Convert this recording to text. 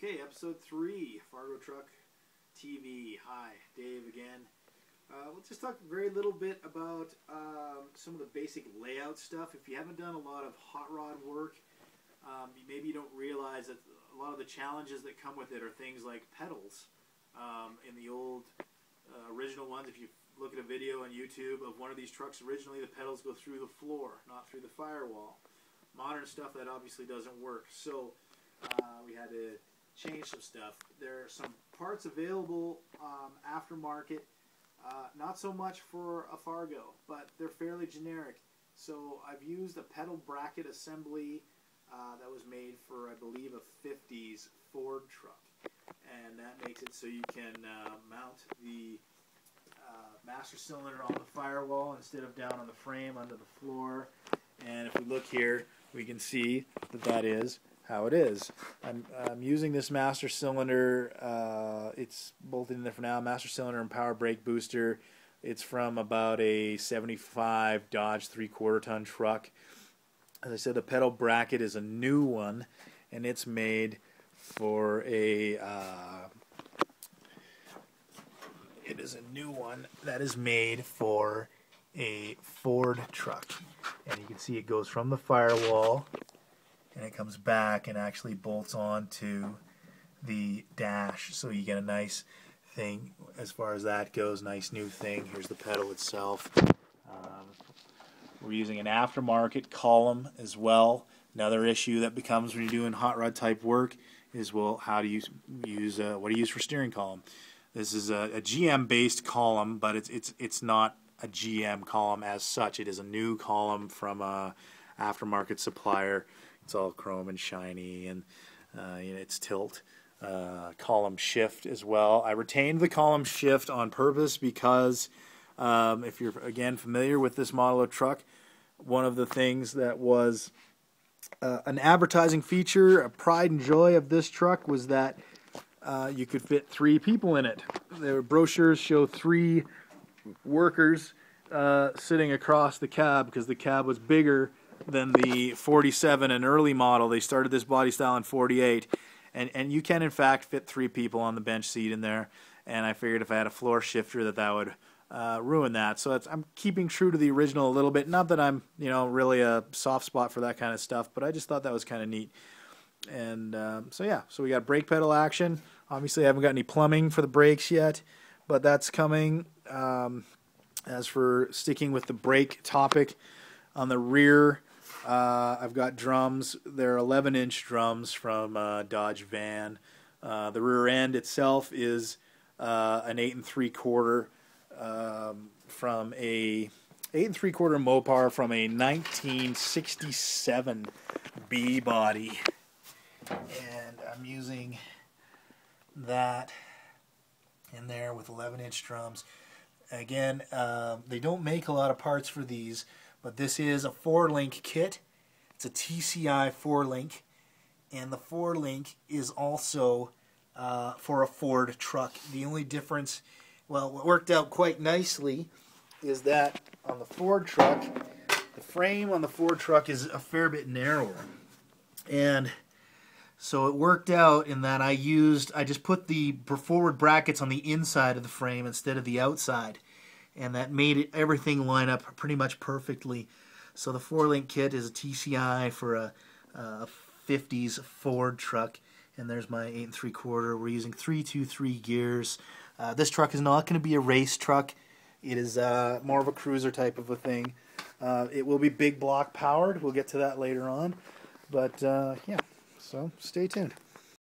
Okay, episode 3, Fargo Truck TV. Hi, Dave again. We'll just talk very little bit about some of the basic layout stuff. If you haven't done a lot of hot rod work, maybe you don't realize that a lot of the challenges that come with it are things like pedals. In the old original ones, if you look at a video on YouTube of one of these trucks, originally the pedals go through the floor, not through the firewall. Modern stuff, that obviously doesn't work. So we had to change some stuff. There are some parts available aftermarket, not so much for a Fargo, but they're fairly generic. So I've used a pedal bracket assembly that was made for, I believe, a 50s Ford truck. And that makes it so you can mount the master cylinder on the firewall instead of down on the frame under the floor. And if we look here, we can see that that is how it is. I'm using this master cylinder. It's bolted in there for now. Master cylinder and power brake booster. It's from about a 75 Dodge 3/4 ton truck. As I said, the pedal bracket is a new one, and it's made for a it is a new one that is made for a Ford truck. And you can see it goes from the firewall and it comes back and actually bolts onto the dash, so you get a nice thing as far as that goes. Nice new thing. Here's the pedal itself. We're using an aftermarket column as well. Another issue that becomes when you're doing hot rod type work is, well, how do you use what do you use for steering column? This is a GM based column, but it's not a GM column as such. It is a new column from a aftermarket supplier. It's all chrome and shiny, and it's tilt column shift as well. I retained the column shift on purpose because if you're again familiar with this model of truck, one of the things that was an advertising feature, a pride and joy of this truck, was that you could fit 3 people in it. The brochures show 3 workers sitting across the cab because the cab was bigger than the 47 and early model. They started this body style in 48, and you can in fact fit 3 people on the bench seat in there. And I figured if I had a floor shifter that would ruin that. So I'm keeping true to the original a little bit. Not that I'm really a soft spot for that kind of stuff, but I just thought that was kind of neat. And so yeah, so we got brake pedal action. Obviously I haven't got any plumbing for the brakes yet, but that's coming. As for sticking with the brake topic, on the rear I've got drums. They're 11-inch drums from Dodge van. The rear end itself is an 8 3/4 from a 8 3/4 Mopar from a 1967 B body, and I'm using that in there with 11-inch drums. Again, they don't make a lot of parts for these, but this is a 4-link kit. It's a TCI 4-link, and the 4-link is also for a Ford truck. The only difference, well, what worked out quite nicely is that on the Ford truck, the frame on the Ford truck is a fair bit narrower. And so it worked out in that I just put the forward brackets on the inside of the frame instead of the outside. And that made everything line up pretty much perfectly. So the 4-link kit is a TCI for a 50s Ford truck. And there's my 8 3/4. We're using 323 gears. This truck is not going to be a race truck. It is more of a cruiser type of a thing. It will be big block powered. We'll get to that later on. But yeah, so stay tuned.